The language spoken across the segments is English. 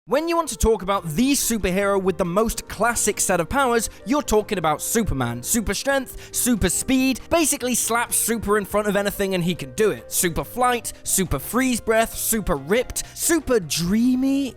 When you want to talk about the superhero with the most classic set of powers, you're talking about Superman. Super strength, super speed, basically slap super in front of anything and he can do it. Super flight, super freeze breath, super ripped, super dreamy.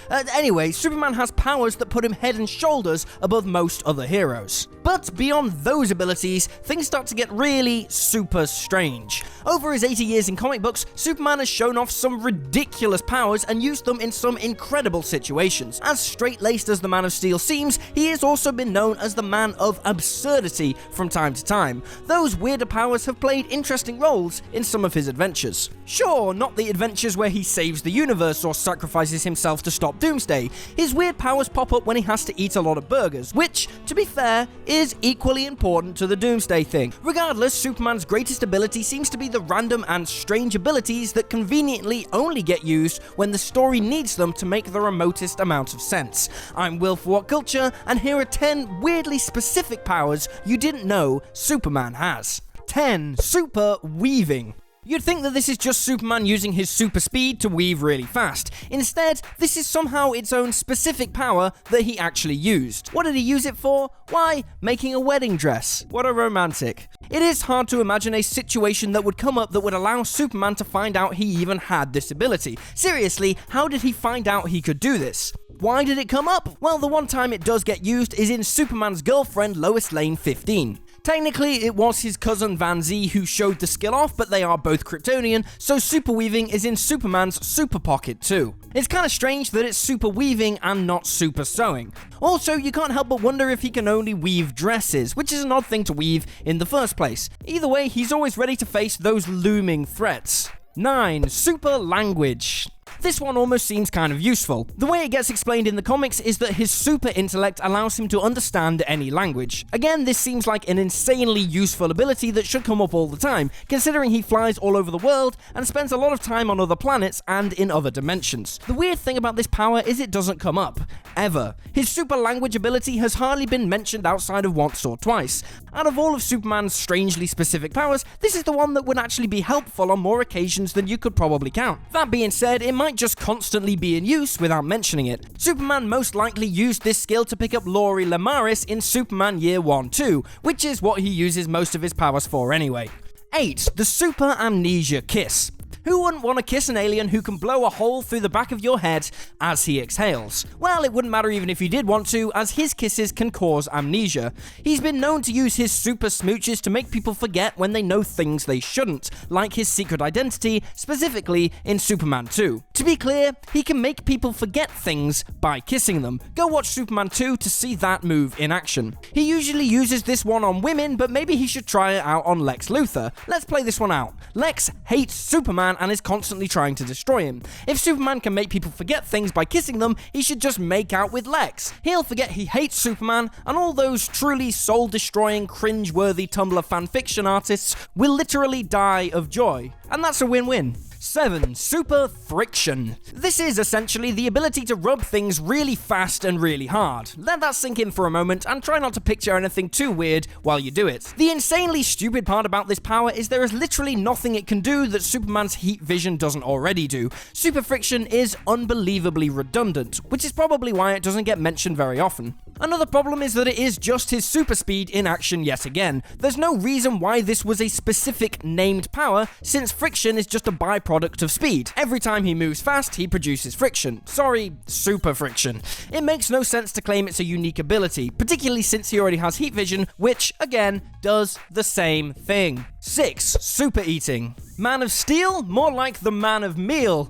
Anyway, Superman has powers that put him head and shoulders above most other heroes. But beyond those abilities, things start to get really super strange. Over his 80 years in comic books, Superman has shown off some ridiculous powers and used them in some incredible situations. As straight-laced as the Man of Steel seems, he has also been known as the Man of Absurdity from time to time. Those weirder powers have played interesting roles in some of his adventures. Sure, not the adventures where he saves the universe or sacrifices himself to stop Doomsday. His weird powers pop up when he has to eat a lot of burgers, which, to be fair, is equally important to the Doomsday thing. Regardless, Superman's greatest ability seems to be the random and strange abilities that conveniently only get used when the story needs them to make the remotest amount of sense. I'm Will for What Culture, and here are 10 weirdly specific powers you didn't know Superman has. 10. Super weaving. You'd think that this is just Superman using his super speed to weave really fast. Instead, this is somehow its own specific power that he actually used. What did he use it for? Why, making a wedding dress. What a romantic. It is hard to imagine a situation that would come up that would allow Superman to find out he even had this ability. Seriously, how did he find out he could do this? Why did it come up? Well, the one time it does get used is in Superman's girlfriend Lois Lane 15. Technically, it was his cousin Van Zee who showed the skill off, but they are both Kryptonian, so super weaving is in Superman's super pocket too. It's kind of strange that it's super weaving and not super sewing. Also, you can't help but wonder if he can only weave dresses, which is an odd thing to weave in the first place. Either way, he's always ready to face those looming threats. 9. Super language. This one almost seems kind of useful. The way it gets explained in the comics is that his super intellect allows him to understand any language. Again, this seems like an insanely useful ability that should come up all the time, considering he flies all over the world and spends a lot of time on other planets and in other dimensions. The weird thing about this power is it doesn't come up, ever. His super language ability has hardly been mentioned outside of once or twice. Out of all of Superman's strangely specific powers, this is the one that would actually be helpful on more occasions than you could probably count. That being said, it might just constantly be in use without mentioning it. Superman most likely used this skill to pick up Laurie Lemaris in Superman Year 1-2, which is what he uses most of his powers for anyway. 8. The Super Amnesia Kiss. Who wouldn't want to kiss an alien who can blow a hole through the back of your head as he exhales? Well, it wouldn't matter even if you did want to, as his kisses can cause amnesia. He's been known to use his super smooches to make people forget when they know things they shouldn't, like his secret identity, specifically in Superman 2. To be clear, he can make people forget things by kissing them. Go watch Superman 2 to see that move in action. He usually uses this one on women, but maybe he should try it out on Lex Luthor. Let's play this one out. Lex hates Superman and is constantly trying to destroy him. If Superman can make people forget things by kissing them, he should just make out with Lex. He'll forget he hates Superman, and all those truly soul-destroying, cringe-worthy Tumblr fanfiction artists will literally die of joy. And that's a win-win. 7. Super friction. This is essentially the ability to rub things really fast and really hard. Let that sink in for a moment and try not to picture anything too weird while you do it. The insanely stupid part about this power is there is literally nothing it can do that Superman's heat vision doesn't already do. Super friction is unbelievably redundant, which is probably why it doesn't get mentioned very often. Another problem is that it is just his super speed in action yet again. There's no reason why this was a specific named power, since friction is just a byproduct of speed. Every time he moves fast, he produces friction. Sorry, super friction. It makes no sense to claim it's a unique ability, particularly since he already has heat vision, which, again, does the same thing. 6. Super eating. Man of Steel? More like the Man of Meal.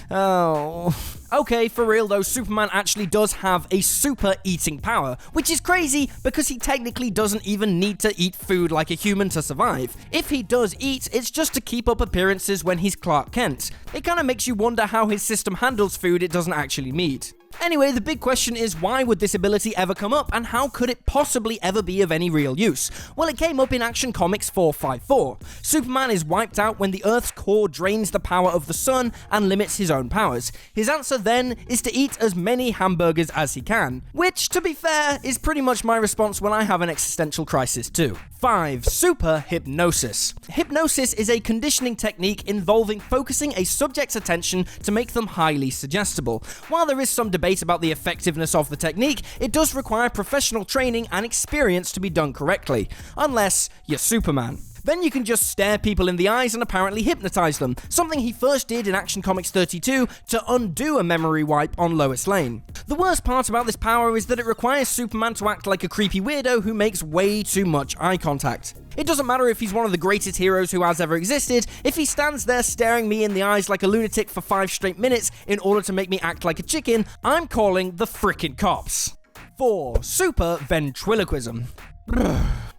Oh. Okay, for real though, Superman actually does have a super eating power, which is crazy because he technically doesn't even need to eat food like a human to survive. If he does eat, it's just to keep up appearances when he's Clark Kent. It kind of makes you wonder how his system handles food it doesn't actually need. Anyway, the big question is, why would this ability ever come up, and how could it possibly ever be of any real use? Well, it came up in Action Comics 454. Superman is wiped out when the Earth's core drains the power of the sun and limits his own powers. His answer then is to eat as many hamburgers as he can, which, to be fair, is pretty much my response when I have an existential crisis too. 5. Super hypnosis. Hypnosis is a conditioning technique involving focusing a subject's attention to make them highly suggestible. While there is some debate about the effectiveness of the technique, it does require professional training and experience to be done correctly. Unless you're Superman. Then you can just stare people in the eyes and apparently hypnotize them, something he first did in Action Comics 32 to undo a memory wipe on Lois Lane. The worst part about this power is that it requires Superman to act like a creepy weirdo who makes way too much eye contact. It doesn't matter if he's one of the greatest heroes who has ever existed, if he stands there staring me in the eyes like a lunatic for 5 straight minutes in order to make me act like a chicken, I'm calling the frickin' cops. 4. Super ventriloquism.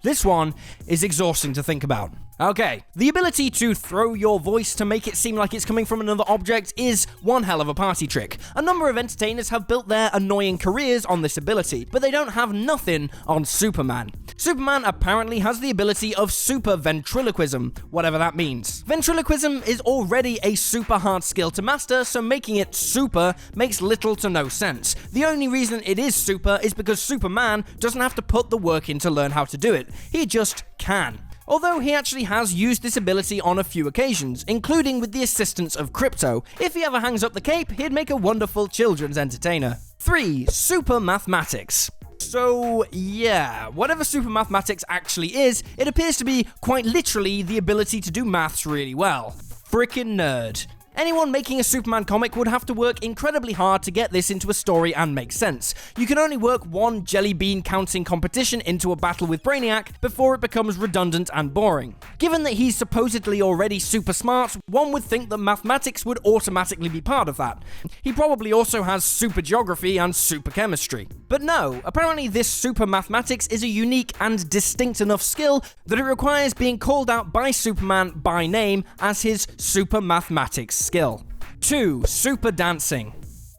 This one is exhausting to think about. Okay, the ability to throw your voice to make it seem like it's coming from another object is one hell of a party trick. A number of entertainers have built their annoying careers on this ability, but they don't have nothing on Superman. Superman apparently has the ability of super ventriloquism, whatever that means. Ventriloquism is already a super hard skill to master, so making it super makes little to no sense. The only reason it is super is because Superman doesn't have to put the work in to learn how to do it. He just can. Although he actually has used this ability on a few occasions, including with the assistance of Crypto. If he ever hangs up the cape, he'd make a wonderful children's entertainer. 3. Super mathematics. So, yeah, whatever super mathematics actually is, it appears to be quite literally the ability to do maths really well. Frickin' nerd. Anyone making a Superman comic would have to work incredibly hard to get this into a story and make sense. You can only work one jelly bean counting competition into a battle with Brainiac before it becomes redundant and boring. Given that he's supposedly already super smart, one would think that mathematics would automatically be part of that. He probably also has super geography and super chemistry. But no, apparently this super mathematics is a unique and distinct enough skill that it requires being called out by Superman by name as his super mathematics skill. 2. Super dancing.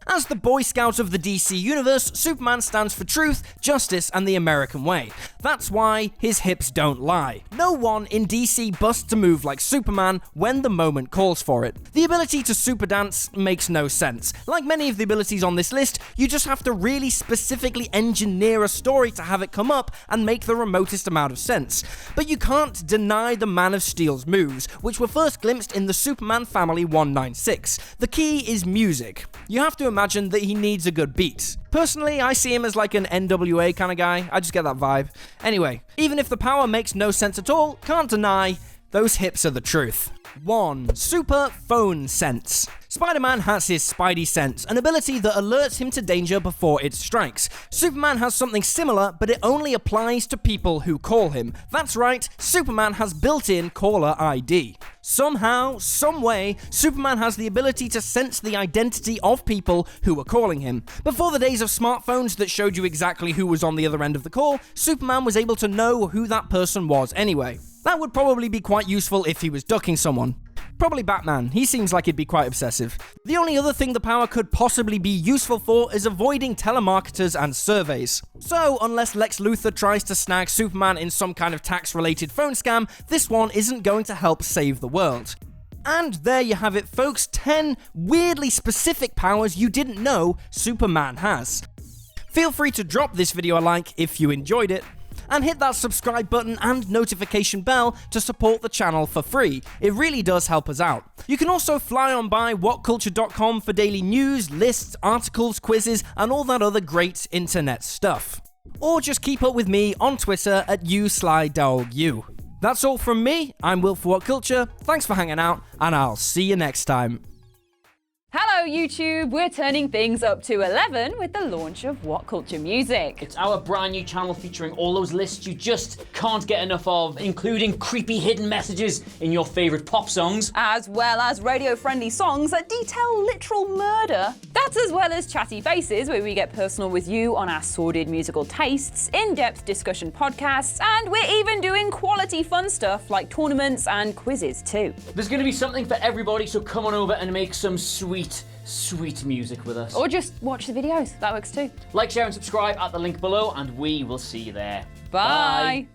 As the Boy Scout of the DC universe, Superman stands for truth, justice, and the American way. That's why his hips don't lie. No one in DC busts a move like Superman when the moment calls for it. The ability to super dance makes no sense. Like many of the abilities on this list, you just have to really specifically engineer a story to have it come up and make the remotest amount of sense. But you can't deny the Man of Steel's moves, which were first glimpsed in the Superman Family 196. The key is music. You have to imagine that he needs a good beat. Personally, I see him as like an NWA kind of guy. I just get that vibe. Anyway, even if the power makes no sense at all, can't deny, those hips are the truth. 1. Super phone sense. Spider-Man has his Spidey sense, an ability that alerts him to danger before it strikes. Superman has something similar, but it only applies to people who call him. That's right, Superman has built-in caller ID. Somehow, some way, Superman has the ability to sense the identity of people who are calling him. Before the days of smartphones that showed you exactly who was on the other end of the call, Superman was able to know who that person was anyway. That would probably be quite useful if he was ducking someone. Probably Batman, he seems like he'd be quite obsessive. The only other thing the power could possibly be useful for is avoiding telemarketers and surveys. So, unless Lex Luthor tries to snag Superman in some kind of tax-related phone scam, this one isn't going to help save the world. And there you have it, folks, 10 weirdly specific powers you didn't know Superman has. Feel free to drop this video a like if you enjoyed it, and hit that subscribe button and notification bell to support the channel for free. It really does help us out. You can also fly on by whatculture.com for daily news, lists, articles, quizzes, and all that other great internet stuff. Or just keep up with me on Twitter at @uslydogU. That's all from me. I'm Will for What Culture. Thanks for hanging out, and I'll see you next time. Hello YouTube, we're turning things up to 11 with the launch of What Culture Music. It's our brand new channel featuring all those lists you just can't get enough of, including creepy hidden messages in your favourite pop songs. As well as radio-friendly songs that detail literal murder. That's as well as Chatty Faces, where we get personal with you on our sordid musical tastes, in-depth discussion podcasts, and we're even doing quality fun stuff like tournaments and quizzes too. There's going to be something for everybody, so come on over and make some sweet music with us. Or just watch the videos, that works too. Like, share and subscribe at the link below, and we will see you there. Bye.